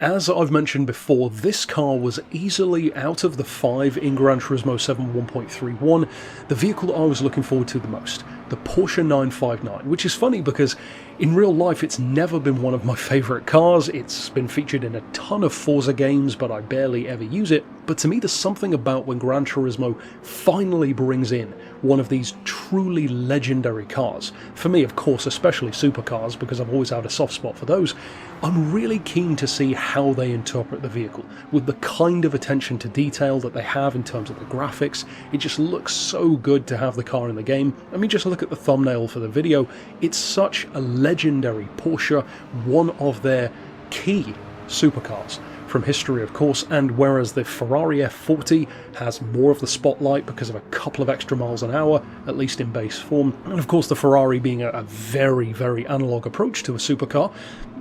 As I've mentioned before, this car was easily, out of the 5 in Gran Turismo 7 1.31, the vehicle I was looking forward to the most, the Porsche 959, which is funny because in real life it's never been one of my favourite cars. It's been featured in a ton of Forza games, but I barely ever use it. But to me there's something about when Gran Turismo finally brings in one of these truly legendary cars. For me, of course, especially supercars, because I've always had a soft spot for those. I'm really keen to see how they interpret the vehicle, with the kind of attention to detail that they have in terms of the graphics. It just looks so good to have the car in the game. I mean, just look at the thumbnail for the video. It's such a legendary Porsche, one of their key supercars from history, of course, and whereas the Ferrari F40 has more of the spotlight because of a couple of extra miles an hour, at least in base form, and of course the Ferrari being a very, very analog approach to a supercar,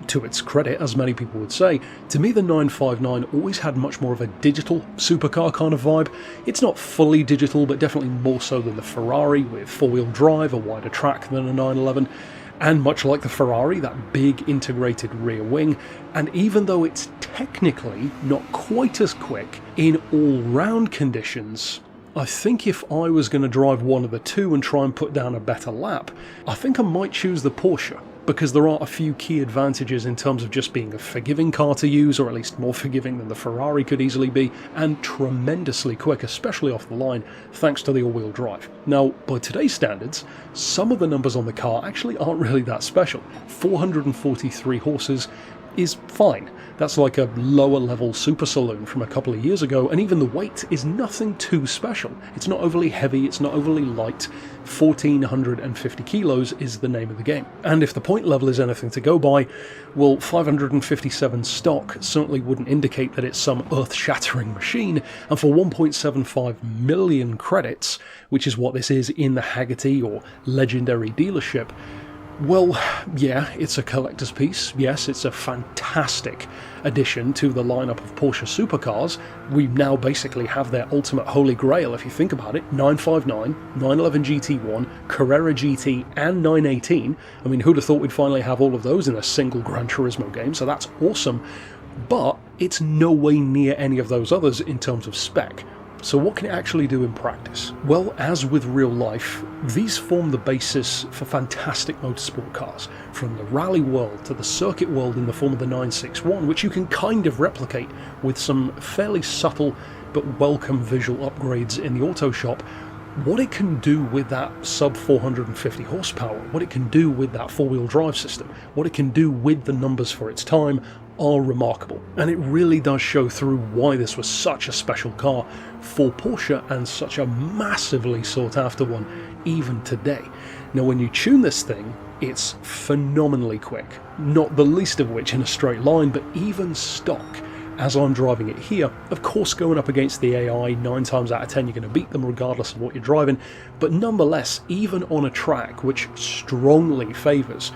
to its credit, as many people would say, to me the 959 always had much more of a digital supercar kind of vibe. It's not fully digital, but definitely more so than the Ferrari, with four-wheel drive, a wider track than a 911, and much like the Ferrari, that big integrated rear wing. And even though it's technically not quite as quick in all-round conditions, I think if I was going to drive one of the two and try and put down a better lap, I think I might choose the Porsche, because there are a few key advantages in terms of just being a forgiving car to use, or at least more forgiving than the Ferrari could easily be, and tremendously quick, especially off the line, thanks to the all-wheel drive. Now, by today's standards, some of the numbers on the car actually aren't really that special. 443 horses is fine. That's like a lower level super saloon from a couple of years ago, and even the weight is nothing too special. It's not overly heavy, it's not overly light. 1450 kilos is the name of the game. And if the point level is anything to go by, well, 557 stock certainly wouldn't indicate that it's some earth-shattering machine, and for 1.75 million credits, which is what this is in the Haggerty or legendary dealership, well, yeah, it's a collector's piece. Yes, it's a fantastic addition to the lineup of Porsche supercars. We now basically have their ultimate holy grail, if you think about it. 959, 911 GT1, Carrera GT, and 918. I mean, who'd have thought we'd finally have all of those in a single Gran Turismo game, so that's awesome. But it's no way near any of those others in terms of spec. So what can it actually do in practice? Well, as with real life, these form the basis for fantastic motorsport cars, from the rally world to the circuit world in the form of the 961, which you can kind of replicate with some fairly subtle but welcome visual upgrades in the auto shop. What it can do with that sub 450 horsepower, what it can do with that four-wheel drive system, what it can do with the numbers for its time are remarkable. And it really does show through why this was such a special car for Porsche and such a massively sought after one even today. Now when you tune this thing, it's phenomenally quick, not the least of which in a straight line, but even stock. As I'm driving it here, of course going up against the AI, 9 times out of 10 you're going to beat them regardless of what you're driving, but nonetheless, even on a track which strongly favours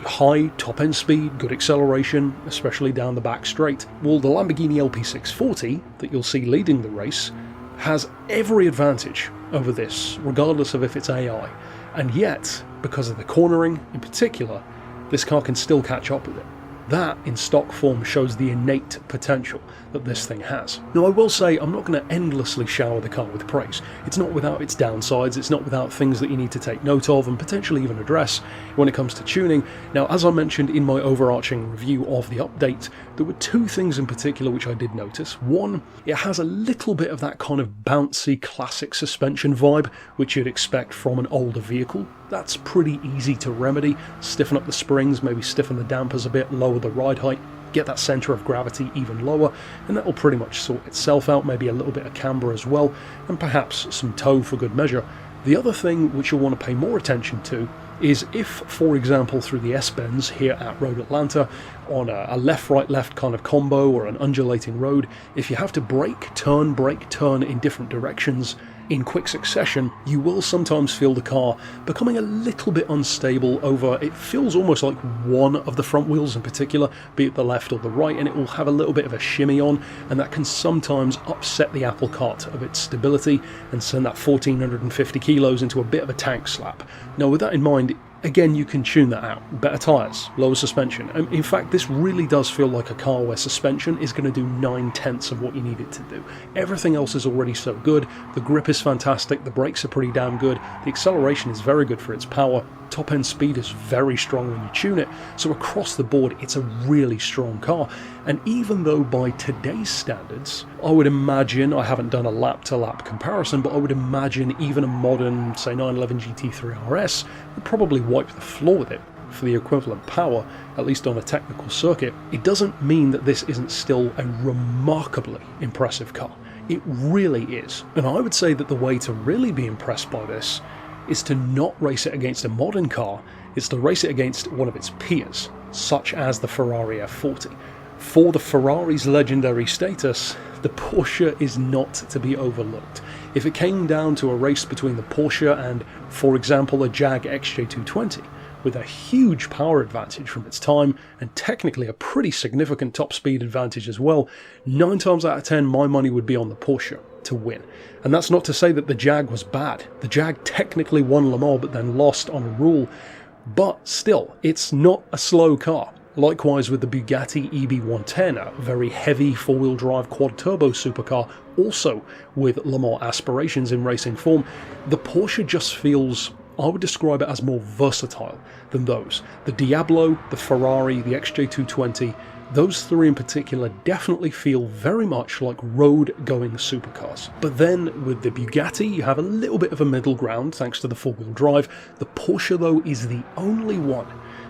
high top-end speed, good acceleration, especially down the back straight, well, the Lamborghini LP640 that you'll see leading the race has every advantage over this, regardless of if it's AI, and yet, because of the cornering in particular, this car can still catch up with it. That, in stock form, shows the innate potential that this thing has. Now I will say, I'm not going to endlessly shower the car with praise. It's not without its downsides, it's not without things that you need to take note of and potentially even address when it comes to tuning. Now, as I mentioned in my overarching review of the update, there were 2 things in particular which I did notice. One, it has a little bit of that kind of bouncy classic suspension vibe, which you'd expect from an older vehicle. That's pretty easy to remedy. Stiffen up the springs, maybe stiffen the dampers a bit, lower the ride height, get that centre of gravity even lower, and that will pretty much sort itself out. Maybe a little bit of camber as well, and perhaps some toe for good measure. The other thing which you'll want to pay more attention to is if, for example, through the S-bends here at Road Atlanta, on a left-right-left kind of combo or an undulating road, if you have to brake, turn in different directions in quick succession, you will sometimes feel the car becoming a little bit unstable over, it feels almost like one of the front wheels in particular, be it the left or the right, and it will have a little bit of a shimmy on, and that can sometimes upset the apple cart of its stability and send that 1450 kilos into a bit of a tank slap. Now with that in mind, Again, you can tune that out. Better tyres, lower suspension. In fact, this really does feel like a car where suspension is going to do 9/10 of what you need it to do. Everything else is already so good. The grip is fantastic, the brakes are pretty damn good, the acceleration is very good for its power, top end speed is very strong when you tune it, so across the board it's a really strong car. And even though by today's standards, I would imagine, I haven't done a lap-to-lap comparison, but I would imagine even a modern, say 911 GT3 RS would probably wipe the floor with it for the equivalent power, at least on a technical circuit. It doesn't mean that this isn't still a remarkably impressive car. It really is. And I would say that the way to really be impressed by this is to not race it against a modern car, it's to race it against one of its peers, such as the Ferrari F40. For the Ferrari's legendary status, the Porsche is not to be overlooked. If it came down to a race between the Porsche and, for example, a Jag XJ220, with a huge power advantage from its time, and technically a pretty significant top speed advantage as well, 9 times out of 10 my money would be on the Porsche to win. And that's not to say that the Jag was bad. The Jag technically won Le Mans but then lost on a rule, but still, it's not a slow car. Likewise with the Bugatti EB110, a very heavy four-wheel drive quad-turbo supercar, also with Le Mans aspirations in racing form, the Porsche just feels, I would describe it as more versatile than those. The Diablo, the Ferrari, the XJ220, those three in particular definitely feel very much like road-going supercars. But then with the Bugatti you have a little bit of a middle ground thanks to the four-wheel drive. The Porsche though is the only one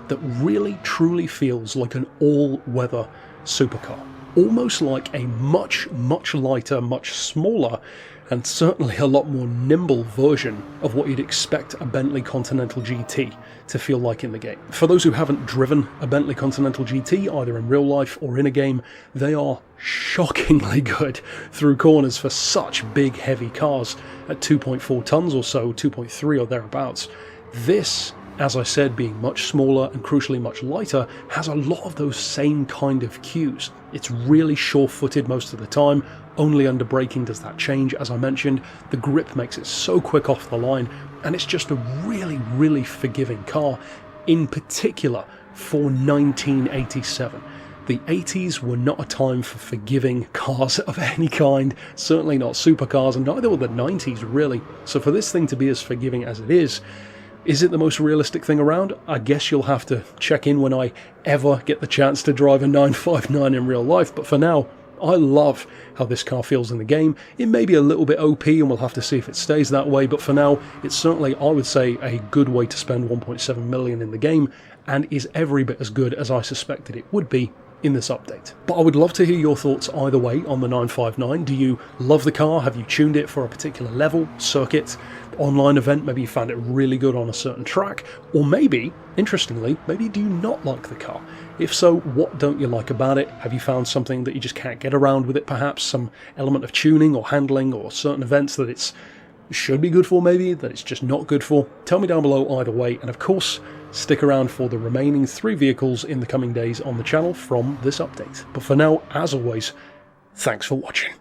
that really truly feels like an all-weather supercar. Almost like a much lighter, much smaller, and certainly a lot more nimble version of what you'd expect a Bentley Continental GT to feel like in the game. For those who haven't driven a Bentley Continental GT, either in real life or in a game, they are shockingly good through corners for such big, heavy cars at 2.4 tons or so, 2.3 or thereabouts. This, as I said, being much smaller and crucially much lighter, has a lot of those same kind of cues. It's really sure-footed most of the time, only under braking does that change, as I mentioned. The grip makes it so quick off the line, and it's just a really forgiving car, in particular for 1987. The 80s were not a time for forgiving cars of any kind, certainly not supercars, and neither were the 90s really. So for this thing to be as forgiving as it is it the most realistic thing around? I guess you'll have to check in when I ever get the chance to drive a 959 in real life, but for now, I love how this car feels in the game. It may be a little bit OP and we'll have to see if it stays that way, but for now, it's certainly, I would say, a good way to spend 1.7 million in the game, and is every bit as good as I suspected it would be in this update. But I would love to hear your thoughts either way on the 959. Do you love the car? Have you tuned it for a particular level, circuit, online event? Maybe you found it really good on a certain track, or maybe, interestingly, maybe do you not like the car? If so, what don't you like about it? Have you found something that you just can't get around with it, perhaps some element of tuning or handling or certain events that it's should be good for, maybe that it's just not good for? Tell me down below either way, and of course stick around for the remaining 3 vehicles in the coming days on the channel from this update. But for now, as always, thanks for watching.